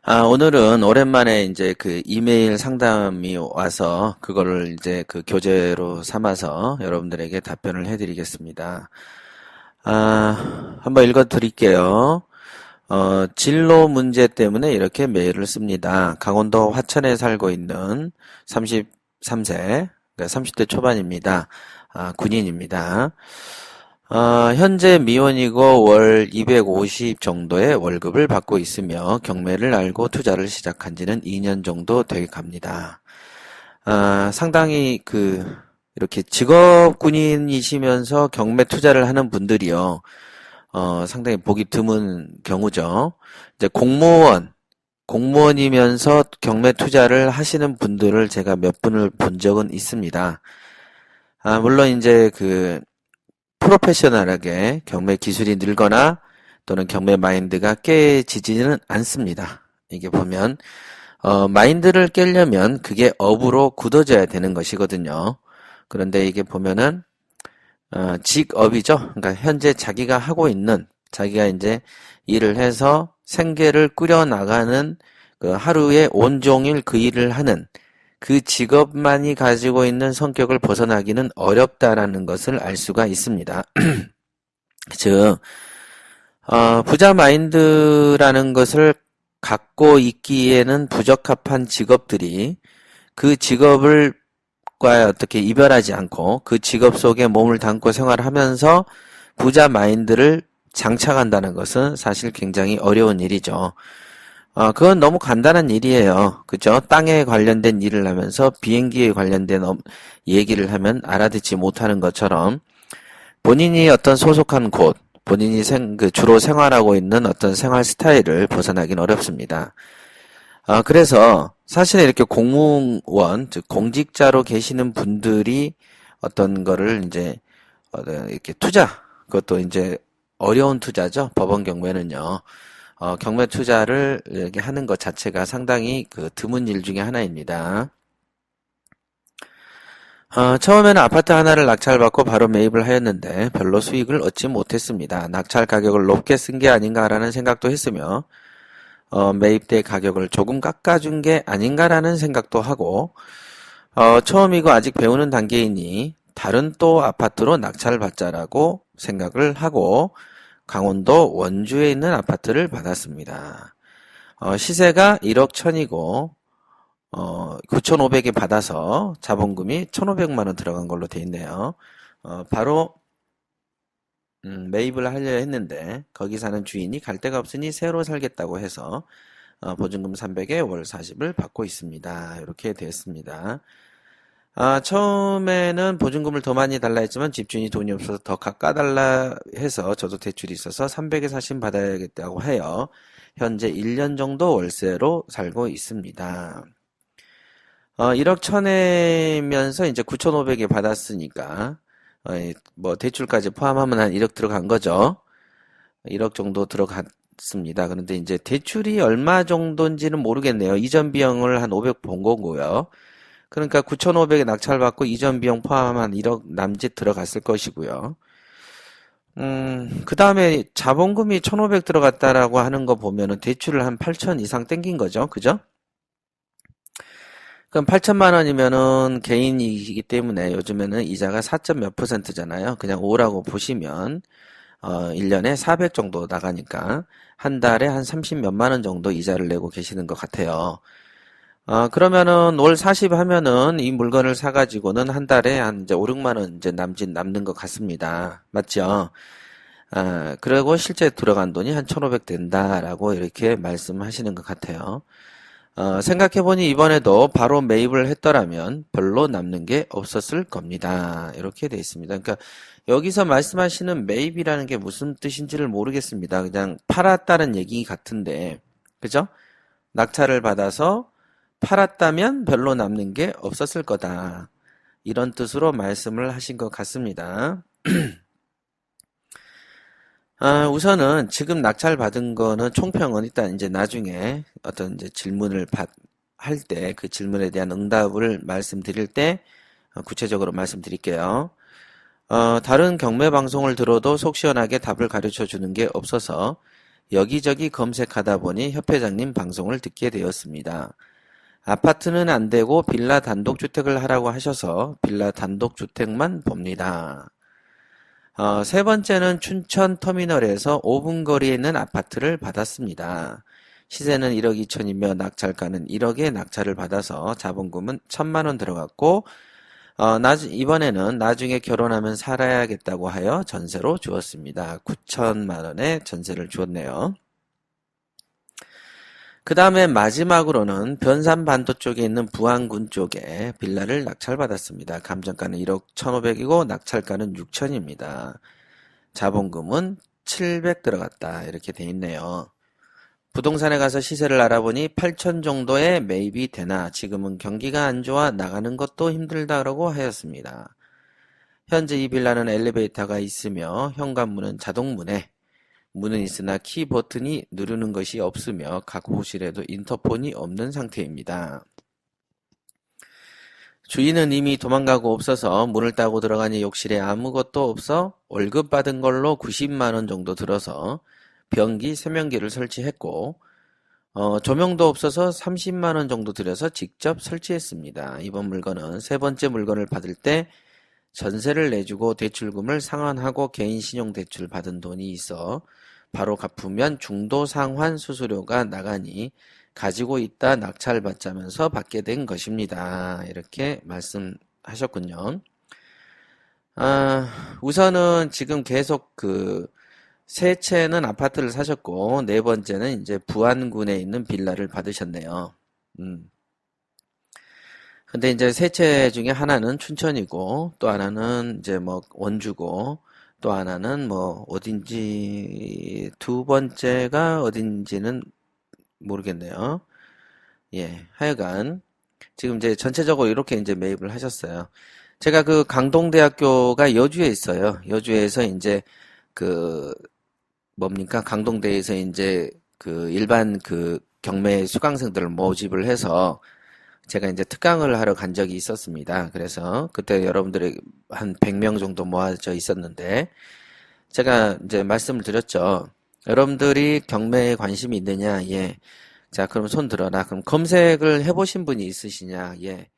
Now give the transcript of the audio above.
오늘은 오랜만에 이제 그 이메일 상담이 와서 그거를 이제 그 교재로 삼아서 여러분들에게 답변을 해드리겠습니다. 한번 읽어 드릴게요. 진로 문제 때문에 이렇게 메일을 씁니다. 강원도 화천에 살고 있는 33세, 그러니까 30대 초반입니다. 군인입니다. 현재 미혼이고 월 250 정도의 월급을 받고 있으며 경매를 알고 투자를 시작한 지는 2년 정도 되게 갑니다. 상당히 이렇게 직업 군인이시면서 경매 투자를 하는 분들이요. 상당히 보기 드문 경우죠. 이제 공무원이면서 경매 투자를 하시는 분들을 제가 몇 분을 본 적은 있습니다. 물론 이제 프로페셔널하게 경매 기술이 늘거나 또는 경매 마인드가 깨지지는 않습니다. 이게 보면 마인드를 깨려면 그게 업으로 굳어져야 되는 것이거든요. 그런데 이게 보면은 직업이죠. 그러니까 현재 자기가 하고 있는, 자기가 이제 일을 해서 생계를 꾸려나가는 그 하루에 온종일 그 일을 하는 그 직업만이 가지고 있는 성격을 벗어나기는 어렵다라는 것을 알 수가 있습니다. 즉, 부자 마인드라는 것을 갖고 있기에는 부적합한 직업들이 그 직업을 과 어떻게 이별하지 않고 그 직업 속에 몸을 담고 생활하면서 부자 마인드를 장착한다는 것은 사실 굉장히 어려운 일이죠. 그건 너무 간단한 일이에요. 그죠? 땅에 관련된 일을 하면서 비행기에 관련된 얘기를 하면 알아듣지 못하는 것처럼 본인이 어떤 소속한 곳, 본인이 주로 생활하고 있는 어떤 생활 스타일을 벗어나긴 어렵습니다. 그래서 사실 이렇게 공무원, 즉 공직자로 계시는 분들이 어떤 거를 이제 이렇게 그것도 이제 어려운 투자죠. 법원 경매는요. 경매 투자를 이렇게 하는 것 자체가 상당히 드문 일 중에 하나입니다. 처음에는 아파트 하나를 낙찰받고 바로 매입을 하였는데 별로 수익을 얻지 못했습니다. 낙찰 가격을 높게 쓴 게 아닌가라는 생각도 했으며 매입대 가격을 조금 깎아준 게 아닌가라는 생각도 하고 처음이고 아직 배우는 단계이니 다른 또 아파트로 낙찰받자라고 생각을 하고 강원도 원주에 있는 아파트를 받았습니다. 시세가 1억 1천이고 9,500에 받아서 자본금이 1,500만 원 들어간 걸로 돼 있네요. 바로 매입을 하려 했는데 거기 사는 주인이 갈 데가 없으니 새로 살겠다고 해서 보증금 300에 월 40을 받고 있습니다. 이렇게 되었습니다. 처음에는 보증금을 더 많이 달라 했지만 집주인이 돈이 없어서 더 깎아달라 해서 저도 대출이 있어서 300에 40 받아야겠다고 해요. 현재 1년 정도 월세로 살고 있습니다. 1억 1천에면서 이제 9,500에 받았으니까 뭐 대출까지 포함하면 한 1억 들어간 거죠. 1억 정도 들어갔습니다. 그런데 이제 대출이 얼마 정도인지는 모르겠네요. 이전 비용을 한 500 본 거고요. 그러니까 9,500에 낙찰받고 이전 비용 포함한 1억 남짓 들어갔을 것이고요. 그 다음에 자본금이 1,500 들어갔다라고 하는 거 보면은 대출을 한 8천 이상 땡긴 거죠. 그죠? 그럼 8천만 원이면은 개인이기 때문에 요즘에는 이자가 4점 몇 %잖아요. 그냥 5라고 보시면 1년에 400 정도 나가니까 한 달에 한 30 몇만 원 정도 이자를 내고 계시는 것 같아요. 그러면은 월 40 하면은 이 물건을 사가지고는 한 달에 한 이제 5, 6만 원 이제 남는 것 같습니다. 맞죠? 그리고 실제 들어간 돈이 한 1,500 된다라고 이렇게 말씀하시는 것 같아요. 생각해보니 이번에도 바로 매입을 했더라면 별로 남는 게 없었을 겁니다. 이렇게 돼 있습니다. 그러니까 여기서 말씀하시는 매입이라는 게 무슨 뜻인지를 모르겠습니다. 그냥 팔았다는 얘기 같은데, 그죠? 낙찰을 받아서 팔았다면 별로 남는 게 없었을 거다. 이런 뜻으로 말씀을 하신 것 같습니다. 우선은 지금 낙찰 받은 거는 총평은 일단 이제 나중에 어떤 이제 질문을 할 때 그 질문에 대한 응답을 말씀드릴 때 구체적으로 말씀드릴게요. 다른 경매 방송을 들어도 속 시원하게 답을 가르쳐 주는 게 없어서 여기저기 검색하다 보니 협회장님 방송을 듣게 되었습니다. 아파트는 안 되고 빌라 단독주택을 하라고 하셔서 빌라 단독주택만 봅니다. 세 번째는 춘천 터미널에서 5분 거리에 있는 아파트를 받았습니다. 시세는 1억 2천이며 낙찰가는 1억에 낙찰을 받아서 자본금은 1,000만 원 들어갔고 이번에는 나중에 결혼하면 살아야겠다고 하여 전세로 주었습니다. 9천만 원에 전세를 주었네요. 그 다음에 마지막으로는 변산반도 쪽에 있는 부안군 쪽에 빌라를 낙찰받았습니다. 감정가는 1억 1,500이고 낙찰가는 6천입니다. 자본금은 700 들어갔다 이렇게 돼 있네요. 부동산에 가서 시세를 알아보니 8천 정도에 매입이 되나 지금은 경기가 안 좋아 나가는 것도 힘들다라고 하였습니다. 현재 이 빌라는 엘리베이터가 있으며 현관문은 자동문에 문은 있으나 키 버튼이 누르는 것이 없으며 각 호실에도 인터폰이 없는 상태입니다. 주인은 이미 도망가고 없어서 문을 따고 들어가니 욕실에 아무것도 없어 월급 받은 걸로 90만 원 정도 들어서 변기, 세면기를 설치했고 조명도 없어서 30만 원 정도 들여서 직접 설치했습니다. 이번 물건은 세 번째 물건을 받을 때 전세를 내주고 대출금을 상환하고 개인 신용대출 받은 돈이 있어 바로 갚으면 중도상환 수수료가 나가니 가지고 있다 낙찰받자면서 받게 된 것입니다. 이렇게 말씀하셨군요. 우선은 지금 계속 세 채는 아파트를 사셨고 네 번째는 이제 부안군에 있는 빌라를 받으셨네요. 근데 이제 세 채 중에 하나는 춘천이고 또 하나는 이제 뭐 원주고 또 하나는 뭐 어딘지 두 번째가 어딘지는 모르겠네요. 예, 하여간 지금 이제 전체적으로 이렇게 이제 매입을 하셨어요. 제가 강동대학교가 여주에 있어요. 여주에서 이제 뭡니까? 강동대에서 이제 일반 경매 수강생들을 모집을 해서 제가 이제 특강을 하러 간 적이 있었습니다. 그래서 그때 여러분들이 한 100명 정도 모아져 있었는데 제가 이제 말씀을 드렸죠. 여러분들이 경매에 관심이 있느냐? 예. 자, 그럼 손 들어라. 그럼 검색을 해보신 분이 있으시냐? 예.